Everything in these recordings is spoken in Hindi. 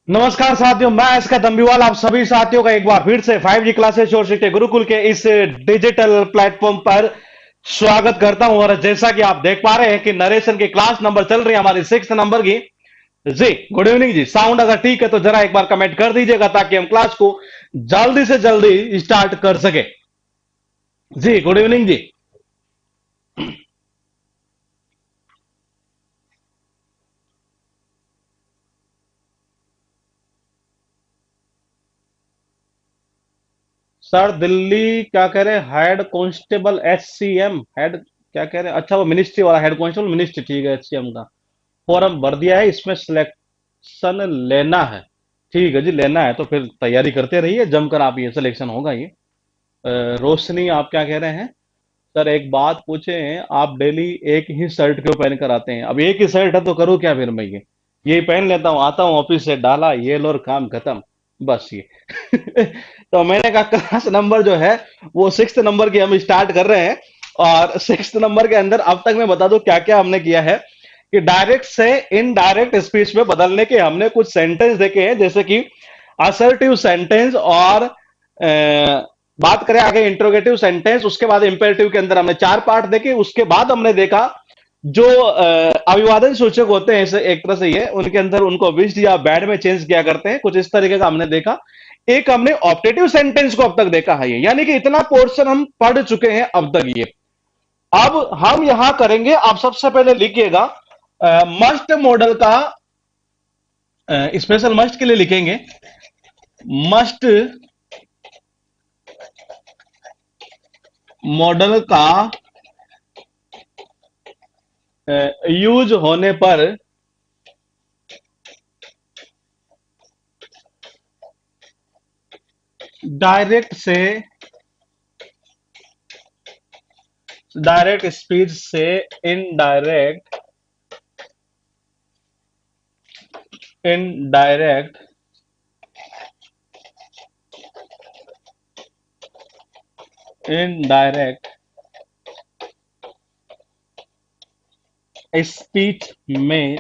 नमस्कार साथियों, मैं इसका दम्बीवाल आप सभी साथियों का एक बार फिर से 5G क्लासेस और शिक्षा गुरुकुल के इस डिजिटल प्लेटफॉर्म पर स्वागत करता हूं। और जैसा कि आप देख पा रहे हैं कि नरेशन की क्लास नंबर चल रही है हमारी 6 नंबर की। जी गुड इवनिंग जी। साउंड अगर ठीक है तो जरा एक बार कमेंट कर दीजिएगा ताकि हम क्लास को जल्दी से जल्दी स्टार्ट कर सके। जी गुड इवनिंग जी। सर दिल्ली क्या कह रहे हैं? हेड कांस्टेबल HCM हेड क्या कह रहे हैं? अच्छा वो मिनिस्ट्री वाला हेड कांस्टेबल मिनिस्ट्री, ठीक है। HCM का फॉर्म भर दिया है, इसमें सिलेक्शन लेना है। ठीक है जी, लेना है तो फिर तैयारी करते रहिए जमकर, आप ये सिलेक्शन होगा ये। रोशनी आप क्या कह रहे हैं? सर एक बात पूछे, आप डेली एक ही शर्ट क्यों पहन कर आते हैं? अब एक ही शर्ट है तो करूँ क्या फिर मैं? ये यही पहन लेता हूँ, आता हूँ ऑफिस से, डाला ये लो और काम खत्म, बस ये। तो मैंने कहा क्लास नंबर जो है वो 6 नंबर की हम स्टार्ट कर रहे हैं। और 6 नंबर के अंदर अब तक मैं बता दूं क्या क्या हमने किया है कि डायरेक्ट से इनडायरेक्ट स्पीच में बदलने के हमने कुछ सेंटेंस देखे हैं, जैसे कि असर्टिव सेंटेंस और बात करें आगे इंट्रोगेटिव सेंटेंस, उसके बाद इंपेरेटिव के अंदर हमने 4 पार्ट देखे। उसके बाद हमने देखा जो अभिवादन सूचक होते हैं, इसे एक तरह से ये उनके अंदर उनको विश्ड या बैड में चेंज किया करते हैं, कुछ इस तरीके का हमने देखा। एक हमने ऑप्टेटिव सेंटेंस को अब तक देखा है ये, यानी कि इतना पोर्शन हम पढ़ चुके हैं अब तक ये। अब हम यहां करेंगे, आप सबसे पहले लिखिएगा मस्ट मॉडल का, स्पेशल मस्ट के लिए लिखेंगे मस्ट मॉडल का यूज होने पर डायरेक्ट से डायरेक्ट स्पीच से इनडायरेक्ट इनडायरेक्ट इनडायरेक्ट स्पीच में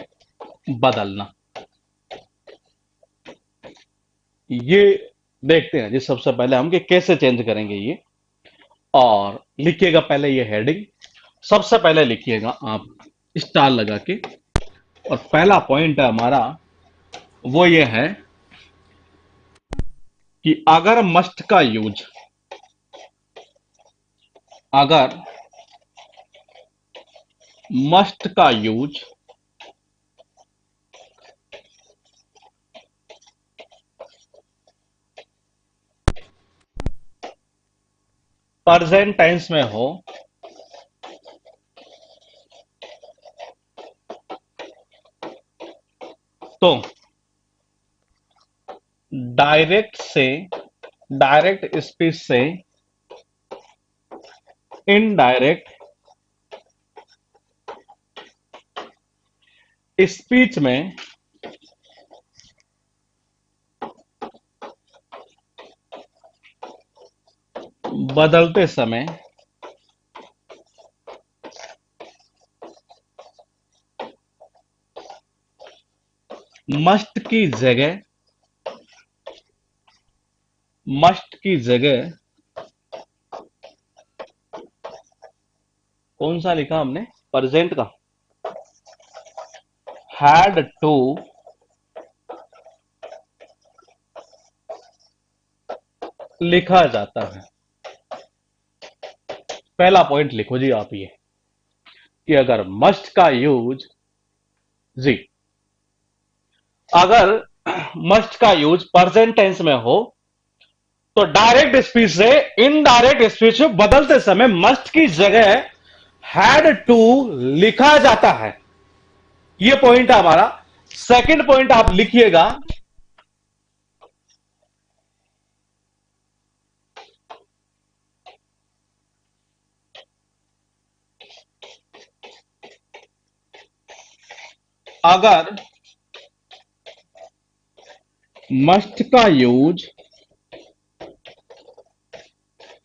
बदलना, ये देखते हैं जी। सबसे पहले हम कि कैसे चेंज करेंगे ये। और लिखिएगा पहले ये हेडिंग, सबसे पहले लिखिएगा आप स्टार लगा के। और पहला पॉइंट है हमारा वो ये है कि अगर मस्ट का यूज प्रेजेंट टेंस में हो तो डायरेक्ट से डायरेक्ट स्पीच से इनडायरेक्ट स्पीच में बदलते समय मस्ट की जगह मस्ट की जगह कौन सा लिखा हमने प्रेजेंट का? हैड टू लिखा जाता है। पहला पॉइंट लिखो जी आप ये कि अगर मस्ट का यूज जी अगर मस्ट का यूज प्रेजेंट टेंस में हो तो डायरेक्ट स्पीच से इनडायरेक्ट स्पीच में बदलते समय मस्ट की जगह हैड टू लिखा जाता है। यह पॉइंट है हमारा। सेकंड पॉइंट आप लिखिएगा अगर मस्ट का यूज,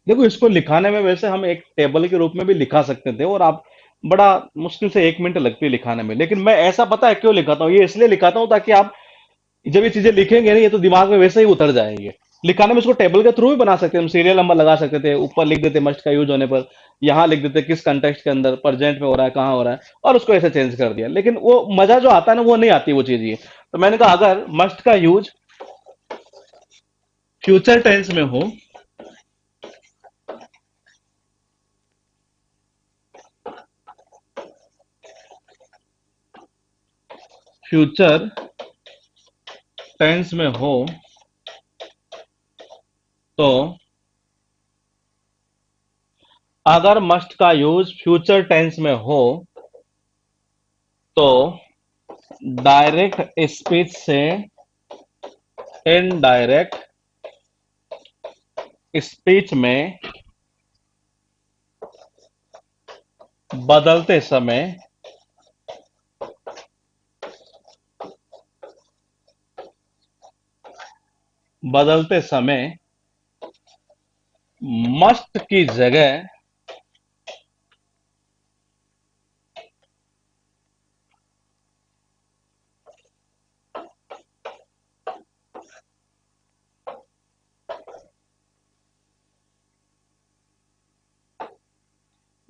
देखो इसको लिखाने में वैसे हम एक टेबल के रूप में भी लिखा सकते थे और आप बड़ा मुश्किल से 1 मिनट लगती है लिखाने में, लेकिन मैं ऐसा पता है क्यों लिखाता हूं, ये इसलिए लिखाता हूं ताकि आप जब ये चीजें लिखेंगे ना, ये तो दिमाग में वैसे ही उतर जाएंगे। लिखाने में इसको टेबल के थ्रू भी बना सकते हैं, हम सीरियल नंबर लगा सकते थे, ऊपर लिख देते मस्ट का यूज होने पर, यहाँ लिख देते किस कंटेक्स्ट के अंदर प्रेजेंट में हो रहा है, कहाँ हो रहा है, और उसको ऐसे चेंज कर दिया। लेकिन वो मजा जो आता है ना, वो नहीं आती वो चीज। ये तो मैंने कहा अगर मस्ट का यूज फ्यूचर टेंस में हो, फ्यूचर टेंस में हो, तो अगर मस्ट का यूज फ्यूचर टेंस में हो, तो डायरेक्ट स्पीच से इनडायरेक्ट स्पीच में बदलते समय बदलते समय मस्ट की जगह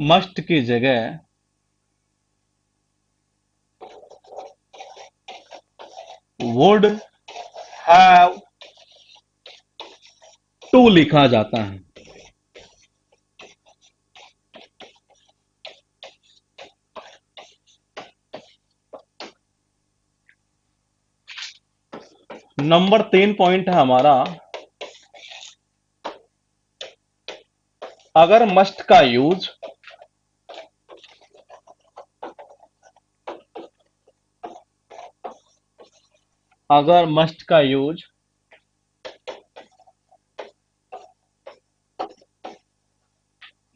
मस्ट की जगह वुड हैव टू लिखा जाता है। नंबर 3 पॉइंट है हमारा, अगर मस्ट का यूज अगर मस्ट का यूज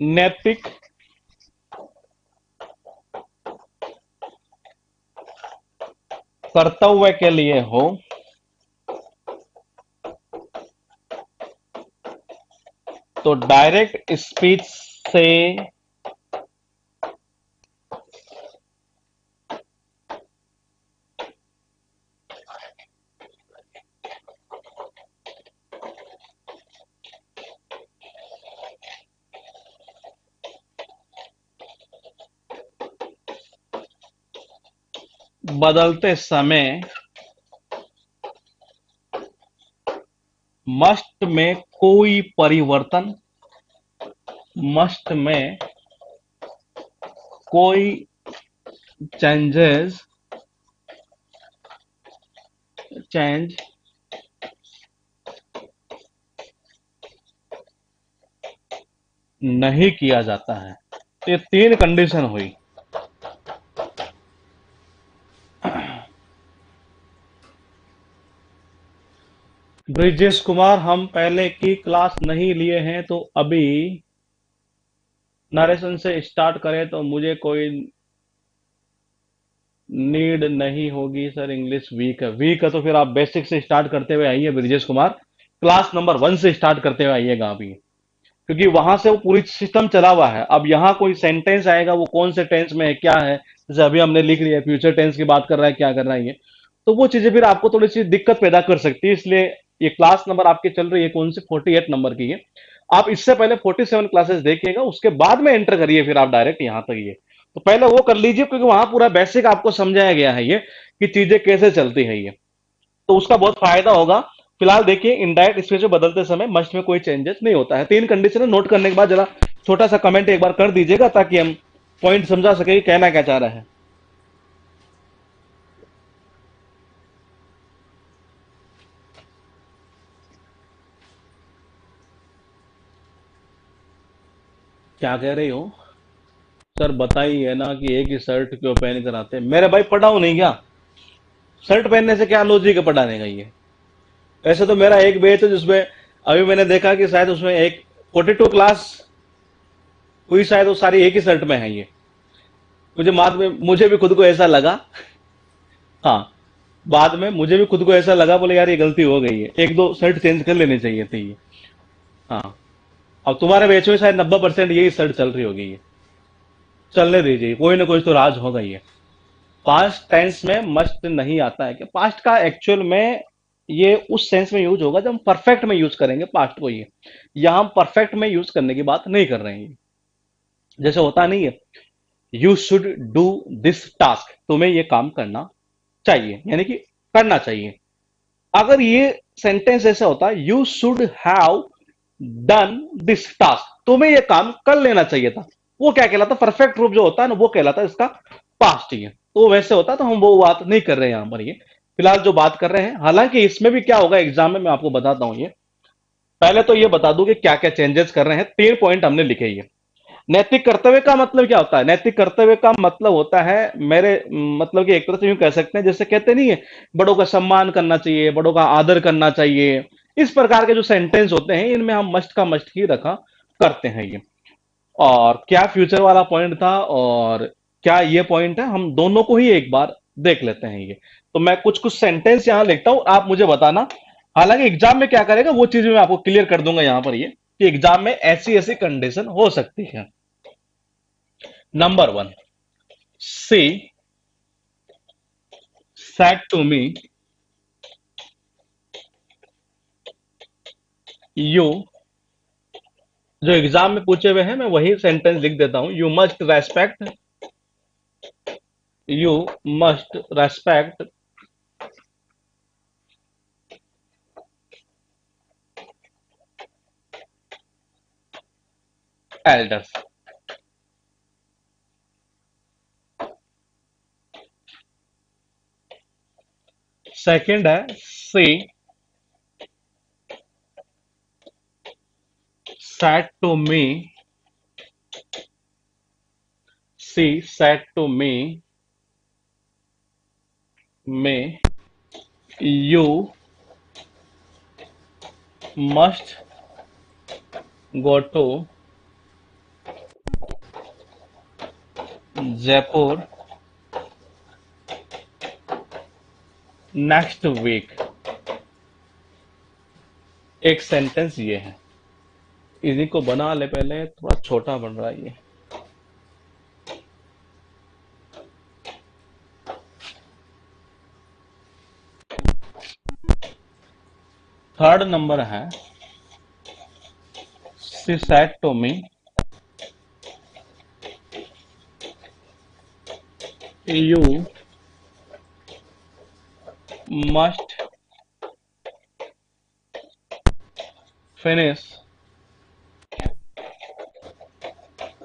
नैतिक कर्तव्य के लिए हो, तो डायरेक्ट स्पीच से बदलते समय मस्ट में कोई परिवर्तन मस्ट में कोई चेंजेस चेंज नहीं किया जाता है। तो ये 3 कंडीशन हुई। ब्रिजेश कुमार, हम पहले की क्लास नहीं लिए हैं, तो अभी नरेशन से स्टार्ट करें तो मुझे कोई नीड नहीं होगी सर। इंग्लिश वीक है। वीक है तो फिर आप बेसिक से स्टार्ट करते हुए आइए ब्रिजेश कुमार, क्लास नंबर 1 से स्टार्ट करते हुए आइएगा अभी, क्योंकि वहां से वो पूरी सिस्टम चला हुआ है। अब यहाँ कोई सेंटेंस आएगा, वो कौन से टेंस में है, क्या है, जैसे अभी हमने लिख लिया फ्यूचर टेंस की बात कर रहा है, क्या कर रहा है ये, तो वो चीजें फिर आपको थोड़ी सी दिक्कत पैदा कर सकती है। इसलिए ये क्लास नंबर आपकी चल रही है कौन सी, 48 नंबर की है। आप इससे पहले 47 क्लासेस देखिएगा, उसके बाद में एंटर करिए फिर आप डायरेक्ट यहाँ तक ये। तो पहले वो कर लीजिए, क्योंकि वहां पूरा बेसिक आपको समझाया गया है ये, कि चीजें कैसे चलती है ये, तो उसका बहुत फायदा होगा। फिलहाल देखिए, इनडायरेक्ट स्पीच में बदलते समय मस्ट में कोई चेंजेस नहीं होता है। 3 कंडीशन नोट करने के बाद जरा छोटा सा कमेंट एक बार कर दीजिएगा, ताकि हम पॉइंट समझा सके कि कहना क्या चाह रहा है। क्या कह रही हो सर? बताइए ना कि एक ही शर्ट क्यों पहन कर आते हैं। मेरे भाई पढ़ाऊ नहीं क्या? शर्ट पहनने से क्या लॉजिक है पढ़ाने का ये? वैसे तो मेरा एक बैच है जिसमें अभी मैंने देखा कि शायद उसमें एक 42 क्लास हुई, शायद वो सारी एक ही शर्ट में है ये। मुझे बाद में मुझे भी खुद को ऐसा लगा। हाँ, बाद में मुझे भी खुद को ऐसा लगा, बोले यार ये गलती हो गई है, एक दो शर्ट चेंज कर लेनी चाहिए थी ये। हाँ, अब तुम्हारे बैच में शायद 90% यही शर्ट चल रही होगी ये। चलने दीजिए, कोई ना कोई तो राज होगा ये। पास्ट टेंस में मस्ट नहीं आता है कि पास्ट का एक्चुअल में ये उस सेंस में यूज होगा जब हम परफेक्ट में यूज करेंगे पास्ट को। ये यहां हम परफेक्ट में यूज करने की बात नहीं कर रहे हैं। जैसे होता नहीं है, you should do this task, तुम्हें ये काम करना चाहिए, यानी कि करना चाहिए। अगर ये सेंटेंस ऐसा होता, you should have done this task, तुम्हें ये काम कर लेना चाहिए था, वो क्या कहलाता? परफेक्ट रूप जो होता है ना, वो कहलाता है इसका पास्ट ही है। तो वैसे होता, तो हम वो बात नहीं कर रहे हैं यहां पर। ये फिलहाल जो बात कर रहे हैं, हालांकि इसमें भी क्या होगा एग्जाम में, मैं आपको बताता हूं। ये पहले तो ये बता दूं कि क्या क्या चेंजेस कर रहे हैं। 3 पॉइंट हमने लिखे। ये नैतिक कर्तव्य का मतलब क्या होता है? नैतिक कर्तव्य का मतलब होता है, मेरे मतलब कि एक तरह से यूं कह सकते हैं, जैसे कहते नहीं है, बड़ों का सम्मान करना चाहिए, बड़ों का आदर करना चाहिए। इस प्रकार के जो सेंटेंस होते हैं, इनमें हम मस्ट का मस्ट ही रखा करते हैं। ये और क्या फ्यूचर वाला पॉइंट था और क्या ये पॉइंट है, हम दोनों को ही एक बार देख लेते हैं। ये तो मैं कुछ कुछ सेंटेंस यहां लिखता हूं, आप मुझे बताना। हालांकि एग्जाम में क्या करेगा वो चीज मैं आपको क्लियर कर दूंगा यहां पर। ये कि एग्जाम में ऐसी ऐसी कंडीशन हो सकती है। Number 1, she said to me, you, जो एग्जाम में पूछे हुए हैं मैं वही सेंटेंस लिख देता हूं। You must respect elders. Second है, she said to me, she said to me, may you must go to Jaipur next week. एक सेंटेंस ये है, इन्हीं को बना ले। पहले थोड़ा छोटा बन रहा है ये। थर्ड नंबर है, she said to me, you must finish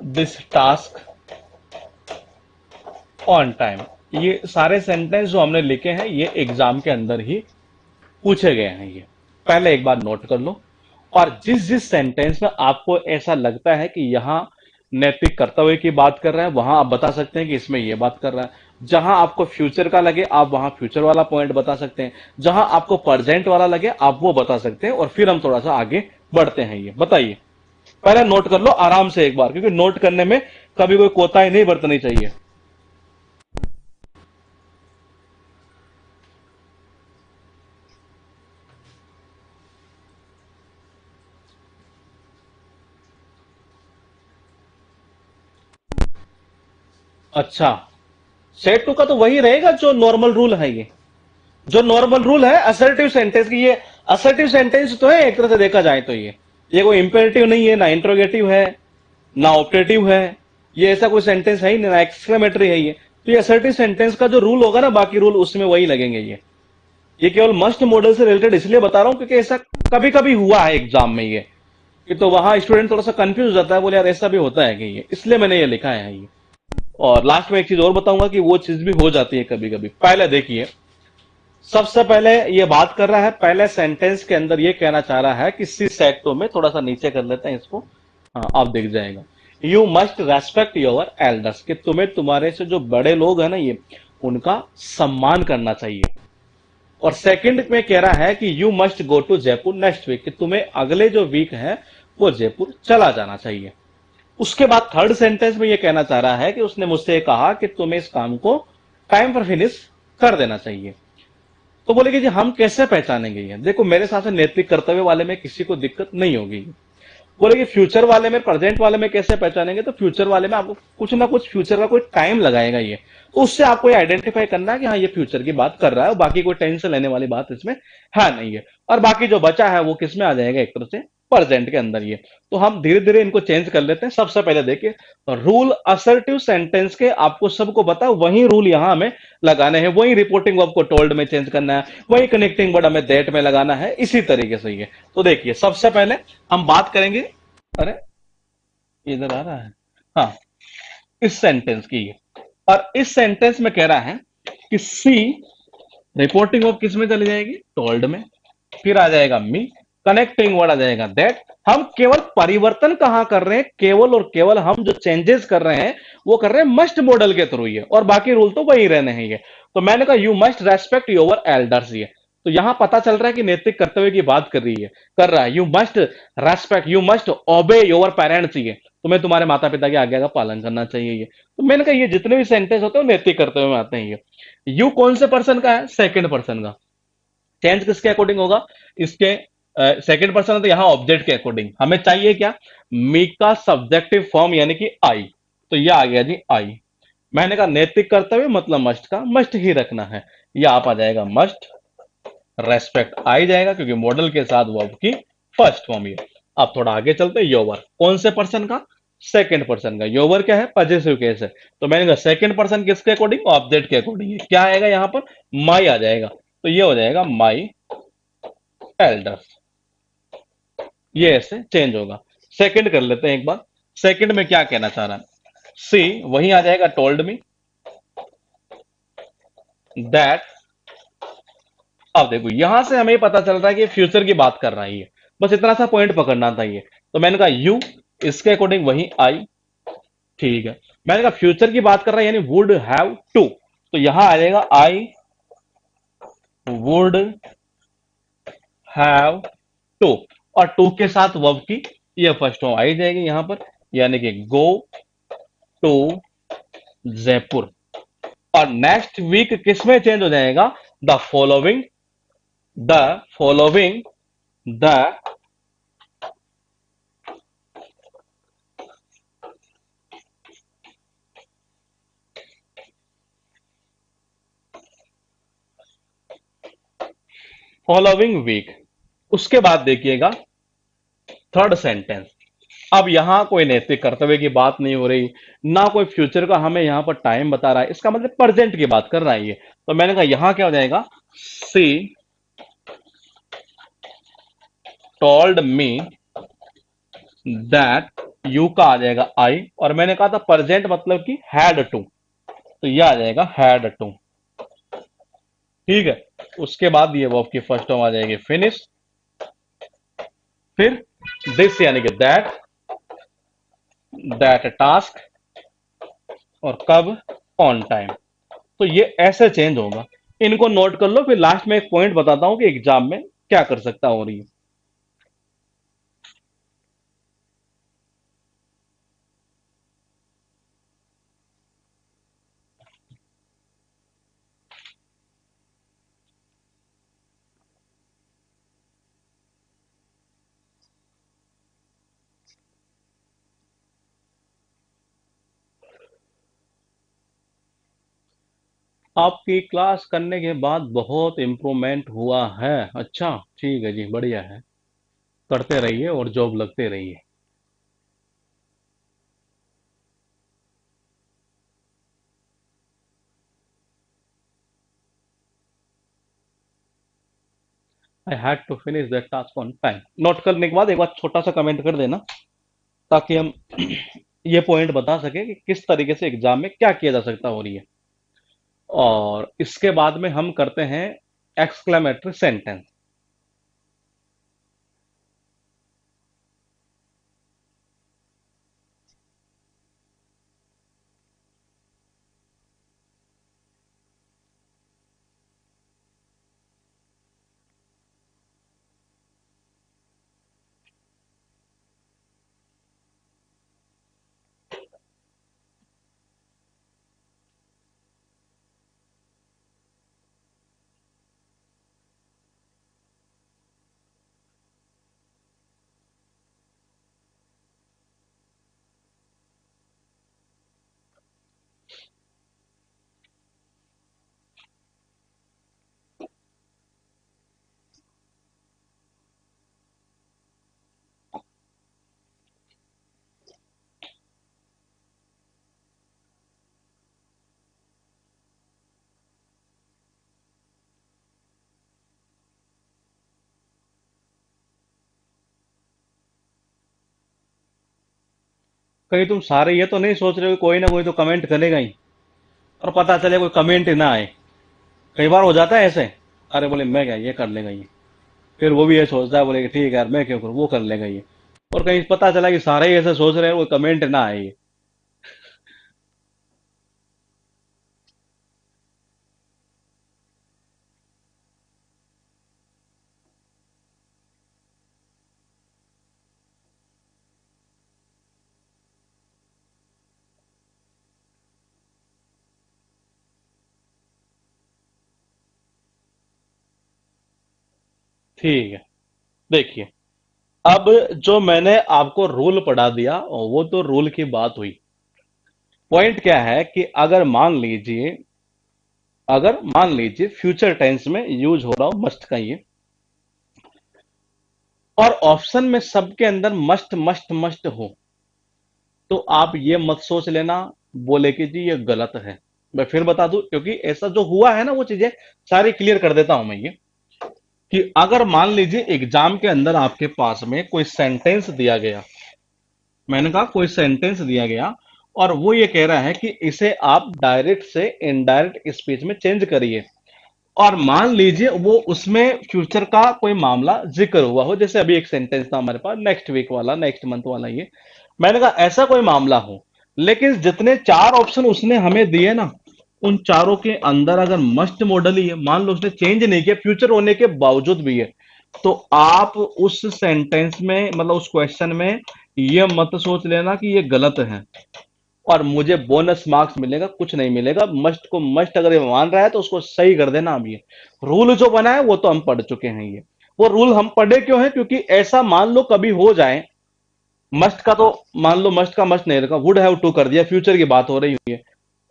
this task on time. ये सारे सेंटेंस जो हमने लिखे हैं, ये एग्जाम के अंदर ही पूछे गए हैं। ये पहले एक बार नोट कर लो। और जिस जिस सेंटेंस में आपको ऐसा लगता है कि यहां नैतिक कर्तव्य की बात कर रहा है, वहां आप बता सकते हैं कि इसमें यह बात कर रहा है। जहां आपको फ्यूचर का लगे, आप वहां फ्यूचर वाला पॉइंट बता सकते हैं। जहां आपको प्रेजेंट वाला लगे, आप वो बता सकते हैं। और फिर हम थोड़ा सा आगे बढ़ते हैं। ये बताइए, पहले नोट कर लो आराम से एक बार, क्योंकि नोट करने में कभी कोई कोताही नहीं बरतनी चाहिए। अच्छा, सेट टू का तो वही रहेगा जो नॉर्मल रूल है। ये जो नॉर्मल रूल है असर्टिव सेंटेंस की, ये असर्टिव सेंटेंस तो है एक तरह से देखा जाए तो। ये कोई इंपेरेटिव नहीं है, ना इंट्रोगेटिव है, ना ऑप्टेटिव है। ये ऐसा कोई सेंटेंस है ही नहीं, ना एक्सक्लेमेटरी है ये। तो ये असर्टिव सेंटेंस का जो रूल होगा ना, बाकी रूल उसमें वही लगेंगे। ये केवल मस्ट मॉडल से रिलेटेड इसलिए बता रहा हूं क्योंकि ऐसा कभी कभी हुआ है एग्जाम में। ये कि तो वहां स्टूडेंट थोड़ा सा कंफ्यूज हो जाता है, बोले यार ऐसा भी होता है कि, ये इसलिए मैंने ये लिखा है। ये और लास्ट में एक चीज और बताऊंगा कि वो चीज भी हो जाती है कभी कभी। पहले देखिए, सबसे पहले ये बात कर रहा है, पहले सेंटेंस के अंदर ये कहना चाह रहा है कि सी सेट टू में, थोड़ा सा नीचे कर लेते हैं इसको, हाँ आप दिख जाएगा, you must respect your elders, कि तुम्हें तुम्हारे से जो बड़े लोग हैं ना, ये उनका सम्मान करना चाहिए। और सेकंड में कह रहा है कि you must go to Jaipur next week, कि तुम्हें अगले जो वीक है वो जयपुर चला जाना चाहिए। उसके बाद थर्ड सेंटेंस में ये कहना चाह रहा है कि उसने मुझसे कहा कि तुम्हें इस काम को टाइम पर फिनिश कर देना चाहिए। तो बोले कि जी हम कैसे पहचानेंगे? ये देखो, मेरे साथ नैतिक कर्तव्य वाले में किसी को दिक्कत नहीं होगी। बोले कि फ्यूचर वाले में प्रेजेंट वाले में कैसे पहचानेंगे, तो फ्यूचर वाले में आपको कुछ ना कुछ फ्यूचर का कोई टाइम लगाएगा ये, तो उससे आपको ये आइडेंटिफाई करना है कि हाँ ये फ्यूचर की बात कर रहा है, और बाकी कोई टेंशन लेने वाली बात इसमें है नहीं है। और बाकी जो बचा है वो किस में आ जाएगा, एक तरह से प्रेजेंट के अंदर ये। तो हम धीरे धीरे इनको चेंज कर लेते हैं। सबसे पहले देखिए, रूल असर्टिव सेंटेंस के आपको सबको पता है, वही रूल यहां हमें लगाने हैं, वही रिपोर्टिंग वर्ब को टोल्ड में चेंज करना है, वही कनेक्टिंग वर्ड हमें दैट में लगाना है, इसी तरीके से ये। तो देखिए सबसे पहले हम बात करेंगे, अरे इधर आ रहा है, हाँ, इस सेंटेंस की। और इस सेंटेंस में कह रहा है कि सी रिपोर्टिंग वर्ब किस में चली जाएगी, टोल्ड में। फिर आ जाएगा मी, कनेक्टिंग वर्ड आ जाएगा दैट। हम केवल परिवर्तन कहां कर रहे हैं, केवल और केवल हम जो चेंजेस कर रहे हैं वो कर रहे हैं मस्ट मॉडल के थ्रू ये, और बाकी रूल तो वही रहने हैं ये। तो मैंने कहा you must respect your elders ये। तो यहां पता चल रहा है कि नैतिक कर्तव्य की बात कर रही है, कर रहा है। You must respect, you must ओबे योर पेरेंट्स ये, तुम्हें तुम्हारे माता पिता की आज्ञा का पालन करना चाहिए ये। तो मैंने कहा ये जितने भी सेंटेंस होते हैं वो नैतिक कर्तव्य में आते हैं ये। यू कौन से पर्सन का है, सेकंड पर्सन का। चेंज किसके अकॉर्डिंग होगा, इसके सेकंड पर्सन है तो यहां ऑब्जेक्ट के अकॉर्डिंग हमें चाहिए क्या, मी का सब्जेक्टिव फॉर्म यानी कि आई। तो यह आ गया जी आई। मैंने कहा नैतिक कर्तव्य मतलब मस्ट का मस्ट ही रखना है, यह आप आ जाएगा मस्ट रेस्पेक्ट आई जाएगा, क्योंकि मॉडल के साथ वर्ब की फर्स्ट फॉर्म ये। अब थोड़ा आगे चलते हैं, योवर कौन से पर्सन का, सेकंड पर्सन का। योवर क्या है, पॉजिटिव केस है। तो मैंने कहा सेकंड पर्सन किसके अकॉर्डिंग, ऑब्जेक्ट के अकॉर्डिंग। क्या आएगा यहां पर, माई आ जाएगा। तो ये हो जाएगा माई एल्डर्स, ये ऐसे चेंज होगा। सेकंड कर लेते हैं एक बार। सेकंड में क्या कहना चाह रहा है, सी वही आ जाएगा टोल्ड मी दैट। अब देखो यहां से हमें पता चल रहा है कि फ्यूचर की बात कर रहा है ये, बस इतना सा पॉइंट पकड़ना था ये। तो मैंने कहा यू, इसके अकॉर्डिंग वही आई, ठीक है। मैंने कहा फ्यूचर की बात कर रहा है यानी वुड हैव टू, तो यहां आ जाएगा आई वुड हैव टू, और टू के साथ वर्ब की ये फर्स्ट फॉर्म आई जाएगी यहां पर, यानी कि गो टू जयपुर। और नेक्स्ट वीक किसमें चेंज हो जाएगा, the following, the following, the following week. उसके बाद देखिएगा थर्ड सेंटेंस। अब यहां कोई नैतिक कर्तव्य की बात नहीं हो रही, ना कोई फ्यूचर का हमें यहां पर टाइम बता रहा है, इसका मतलब प्रेजेंट की बात कर रहा है ये। तो मैंने कहा यहां क्या हो जाएगा, सी टोल्ड मी दैट, यू का आ जाएगा आई, और मैंने कहा था प्रेजेंट मतलब कि हैड टू, तो यह आ जाएगा हैड टू, ठीक है। उसके बाद ये वर्ब की फर्स्ट फॉर्म आ जाएगी फिनिश, फिर दिस यानी कि दैट, दैट टास्क, और कब, ऑन टाइम। तो ये ऐसे चेंज होगा। इनको नोट कर लो, फिर लास्ट में एक पॉइंट बताता हूं कि एग्जाम में क्या कर सकता हो रही है। आपकी क्लास करने के बाद बहुत इम्प्रूवमेंट हुआ है, अच्छा ठीक है जी, बढ़िया है। करते रहिए और जॉब लगते रहिए। I had to finish that task on time. Note करने के बाद एक बार छोटा सा कमेंट कर देना, ताकि हम ये पॉइंट बता सके कि किस तरीके से एग्जाम में क्या किया जा सकता हो रही है। और इसके बाद में हम करते हैं एक्सक्लेमेटरी सेंटेंस। कहीं तुम सारे ये तो नहीं सोच रहे हो कि कोई ना कोई तो कमेंट करेगा ही, और पता चले कोई कमेंट ही ना आए। कई बार हो जाता है ऐसे, अरे बोले मैं क्या, ये कर लेगा ये। फिर वो भी ये सोचता है, बोले कि ठीक है यार मैं क्यों करूं, वो कर लेगा ये। और कहीं पता चला कि सारे ही ऐसे सोच रहे हैं, वो कमेंट ना आए ये। ठीक है, देखिए, अब जो मैंने आपको रूल पढ़ा दिया वो तो रूल की बात हुई। पॉइंट क्या है कि अगर मान लीजिए फ्यूचर टेंस में यूज हो रहा हो मस्ट का ये, और ऑप्शन में सबके अंदर मस्ट मस्ट मस्ट हो, तो आप ये मत सोच लेना बोले कि जी ये गलत है। मैं फिर बता दूं, क्योंकि ऐसा जो हुआ है ना वो चीजें सारी क्लियर कर देता हूं मैं ये, कि अगर मान लीजिए एग्जाम के अंदर आपके पास में कोई सेंटेंस दिया गया, मैंने कहा कोई सेंटेंस दिया गया, और वो ये कह रहा है कि इसे आप डायरेक्ट से इनडायरेक्ट स्पीच में चेंज करिए, और मान लीजिए वो उसमें फ्यूचर का कोई मामला जिक्र हुआ हो, जैसे अभी एक सेंटेंस था हमारे पास नेक्स्ट वीक वाला, नेक्स्ट मंथ वाला ये, मैंने कहा ऐसा कोई मामला हो, लेकिन जितने चार ऑप्शन उसने हमें दिए ना, उन चारों के अंदर अगर मस्ट मॉडल ही है, मान लो उसने चेंज नहीं किया फ्यूचर होने के बावजूद भी है, तो आप उस सेंटेंस में मतलब उस क्वेश्चन में ये मत सोच लेना कि ये गलत है और मुझे बोनस मार्क्स मिलेगा, कुछ नहीं मिलेगा। मस्ट को मस्ट अगर ये मान रहा है तो उसको सही कर देना। अब ये रूल जो बना है वो तो हम पढ़ चुके हैं ये, वो रूल हम पढ़े क्यों है, क्योंकि ऐसा मान लो कभी हो जाए, मस्ट का तो मान लो मस्ट का मस्ट नहीं रखा, वुड हैव टू कर दिया, फ्यूचर की बात हो रही हुई है,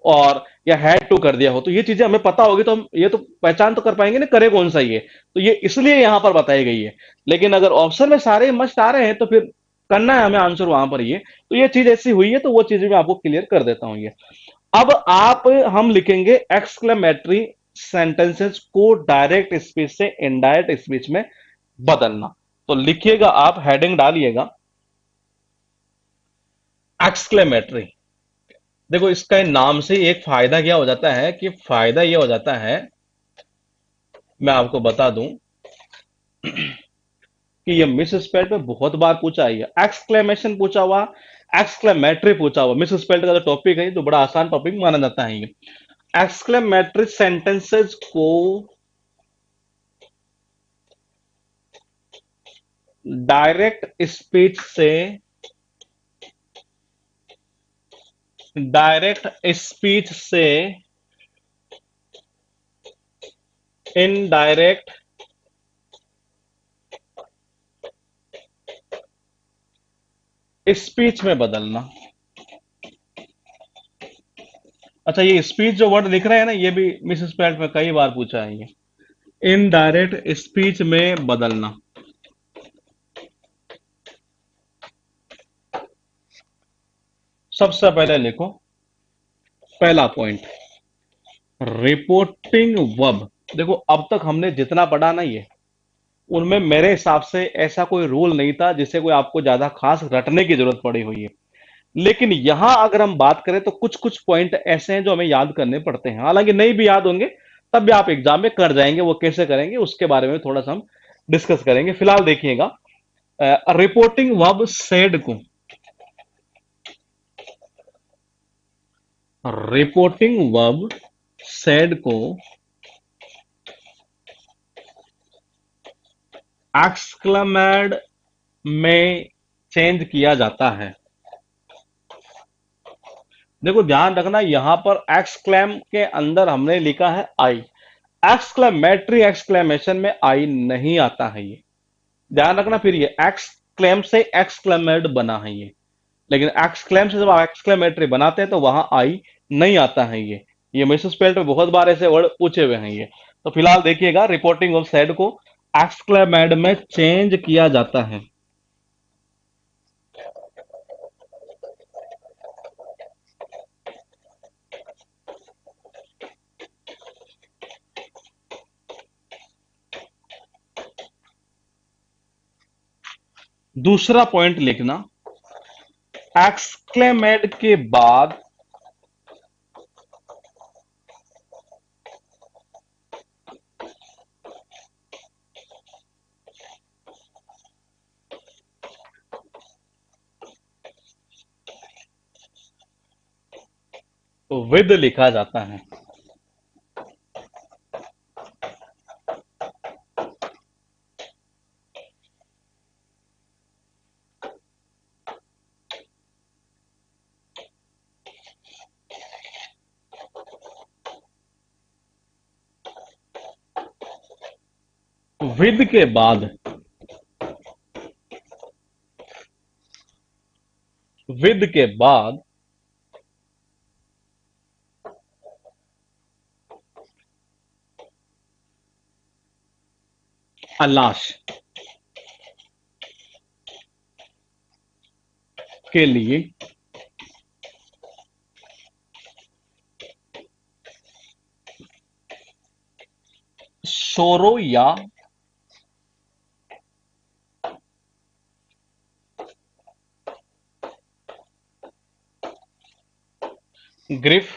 और या हैड टू कर दिया हो, तो ये चीजें हमें पता होगी तो हम ये तो पहचान तो कर पाएंगे ना करे कौन सा ये, तो ये इसलिए यहां पर बताई गई है। लेकिन अगर ऑप्शन में सारे मस्ट आ रहे हैं तो फिर करना है हमें आंसर वहां पर ये, तो ये चीज ऐसी हुई है, तो वो चीज मैं आपको क्लियर कर देता हूं ये। अब आप हम लिखेंगे एक्सक्लेमेटरी सेंटेंसेस को डायरेक्ट स्पीच से इनडायरेक्ट स्पीच में बदलना। तो लिखिएगा, आप हेडिंग डालिएगा एक्सक्लेमेटरी। देखो इसका नाम से एक फायदा क्या हो जाता है, कि फायदा ये हो जाता है, मैं आपको बता दूं कि ये मिस स्पेल्ड पे बहुत बार पूछा है, एक्सक्लेमेशन पूछा हुआ, एक्सक्लेमेटरी पूछा हुआ। मिस स्पेल्ड का जो टॉपिक है तो बड़ा आसान टॉपिक माना जाता है ये। एक्सक्लेमेटरी सेंटेंसेस को डायरेक्ट स्पीच से डायरेक्ट स्पीच से इनडायरेक्ट स्पीच में बदलना। अच्छा, ये स्पीच जो वर्ड लिख रहे हैं ना, ये भी मिस स्पेल्ड में कई बार पूछा है ये, इनडायरेक्ट स्पीच में बदलना। सबसे पहले लिखो पहला पॉइंट, रिपोर्टिंग वर्ब। देखो अब तक हमने जितना पढ़ा ना ये, उनमें मेरे हिसाब से ऐसा कोई रूल नहीं था जिसे कोई आपको ज्यादा खास रटने की जरूरत पड़ी हुई है। लेकिन यहां अगर हम बात करें तो कुछ कुछ पॉइंट ऐसे हैं जो हमें याद करने पड़ते हैं, हालांकि नहीं भी याद होंगे तब भी आप एग्जाम में कर जाएंगे। वो कैसे करेंगे उसके बारे में थोड़ा सा हम डिस्कस करेंगे। फिलहाल देखिएगा, रिपोर्टिंग वर्ब सेड को, रिपोर्टिंग वर्ब सेड को एक्सक्लेमेड में चेंज किया जाता है। देखो ध्यान रखना, यहां पर एक्सक्लेम के अंदर हमने लिखा है आई, एक्सक्लेमेटरी एक्सक्लेमेशन में आई नहीं आता है ये, ध्यान रखना। फिर ये एक्सक्लेम से एक्सक्लेमेड बना है ये, लेकिन एक्सक्लेम से जब आप एक्सक्लेमेटरी बनाते हैं तो वहां आई नहीं आता है ये मिसेस पेल्ट में बहुत बार ऐसे वर्ड पूछे हुए हैं ये। तो फिलहाल देखिएगा, रिपोर्टिंग ऑफ सेड को एक्सक्लेमेड में चेंज किया जाता है। दूसरा पॉइंट लिखना, एक्सक्लेमेड के बाद विद लिखा जाता है। विद के बाद, विद के बाद अलाश के लिए सोरो या ग्रिफ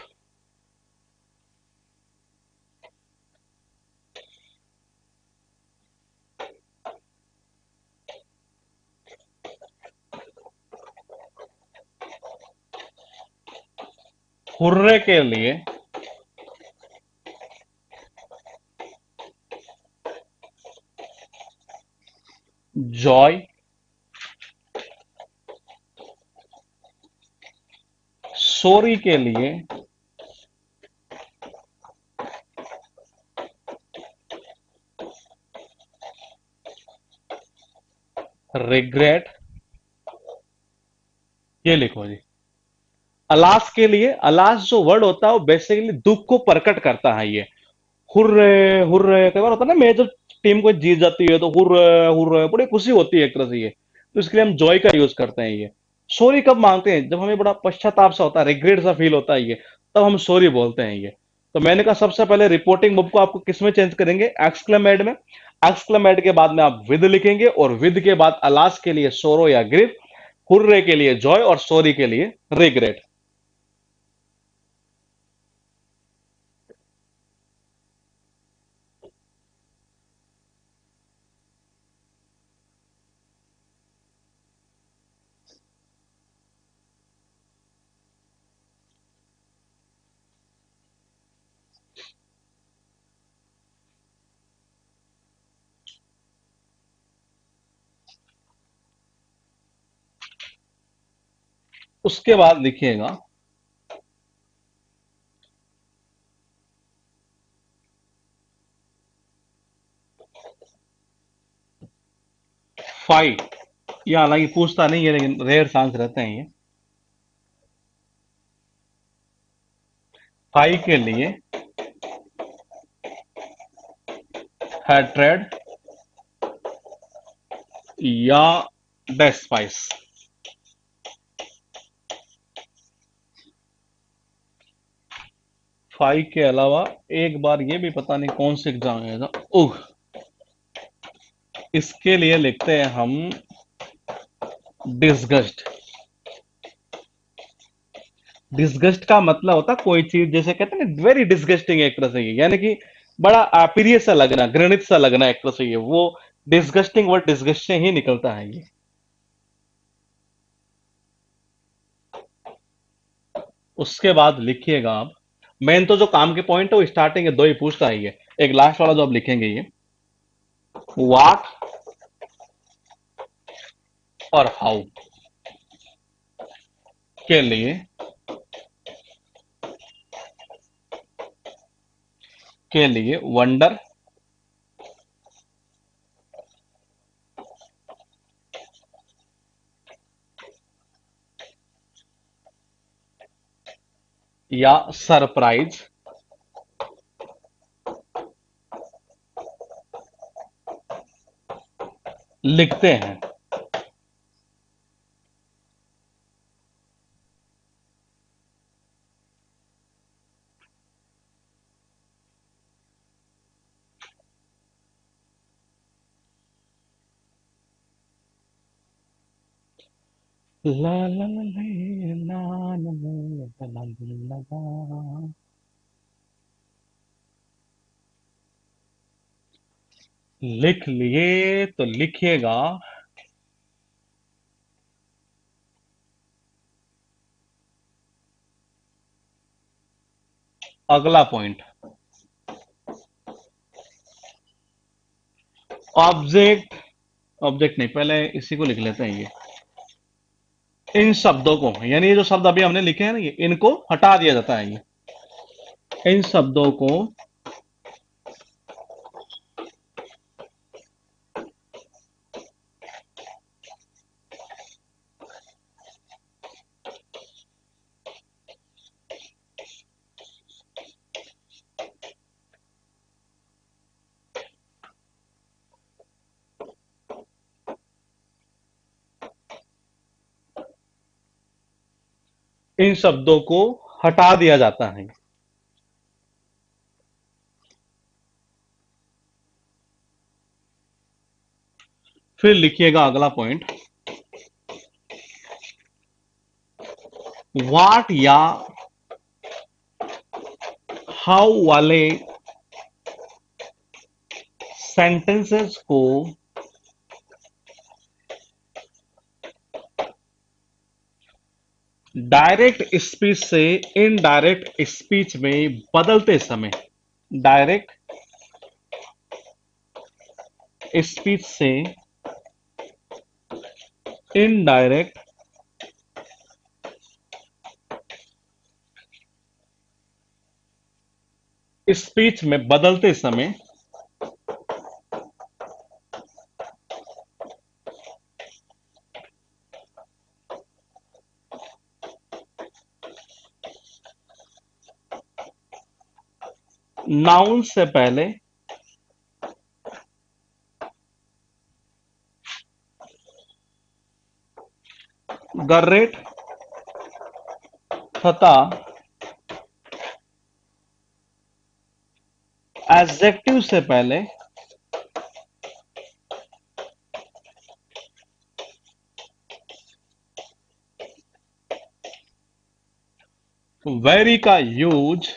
हुर्रे के लिए जॉय, सोरी के लिए रिग्रेट, ये लिखो जी। अलास के लिए, अलास जो वर्ड होता है वो बेसिकली दुख को प्रकट करता है। ये हुर्रे, हुर्रे कई बार होता है ना, मैं जब टीम को जीत जाती है तो हुर्रे, हुर्रे बड़ी खुशी होती है एक तरह से। ये तो इसके लिए हम जॉय का यूज करते हैं। ये सॉरी कब मांगते हैं? जब हमें बड़ा पश्चाताप सा होता है, रिग्रेट सा फील होता है, ये तब हम सॉरी बोलते हैं। ये तो मैंने कहा सबसे पहले रिपोर्टिंग बुक को आपको किस में चेंज करेंगे? एक्सक्लेमेड में। एक्सक्लेमेड के बाद में आप विद लिखेंगे और विद के बाद अलास के लिए सोरो या ग्रिफ, हुर्रे के लिए जॉय और सॉरी के लिए रिग्रेट। उसके बाद लिखिएगा फाइव। ये हालांकि पूछता नहीं है लेकिन रेयर चांस रहते हैं ये। फाइव के लिए हैट्रेड या डेस्पाइस। फाइव के अलावा एक बार ये भी पता नहीं कौन से एग्जाम में था, उह, इसके लिए लिखते हैं हम डिसगस्ट। डिसगस्ट का मतलब होता है कोई चीज, जैसे कहते हैं ना वेरी डिसगस्टिंग एक तरह से ये, यानी कि बड़ा अप्रिय सा लगना, घृणित सा लगना एक तरह से, ये वो डिसगस्टिंग वर्ड डिसगस्ट से ही निकलता है ये। उसके बाद लिखिएगा आप, मेन तो जो काम के पॉइंट है वो स्टार्टिंग के दो ही पूछता है ये। एक लास्ट वाला जो आप लिखेंगे ये, व्हाट और हाउ के लिए, वंडर या सरप्राइज लिखते हैं। ला ला ला ले, ना ना ले, ला ला ला ला। लिख लिए तो लिखिएगा अगला पॉइंट। ऑब्जेक्ट, ऑब्जेक्ट नहीं, पहले इसी को लिख लेते हैं ये। इन शब्दों को, यानी ये जो शब्द अभी हमने लिखे हैं ना, ये इनको हटा दिया जाता है। ये इन शब्दों को इन शब्दों को हटा दिया जाता है। फिर लिखिएगा अगला पॉइंट। वाट या हाउ वाले सेंटेंसेस को डायरेक्ट स्पीच से इनडायरेक्ट स्पीच में बदलते समय, डायरेक्ट स्पीच से इनडायरेक्ट स्पीच में बदलते समय नाउन से पहले गरेट तथा एडजेक्टिव से पहले वेरी का यूज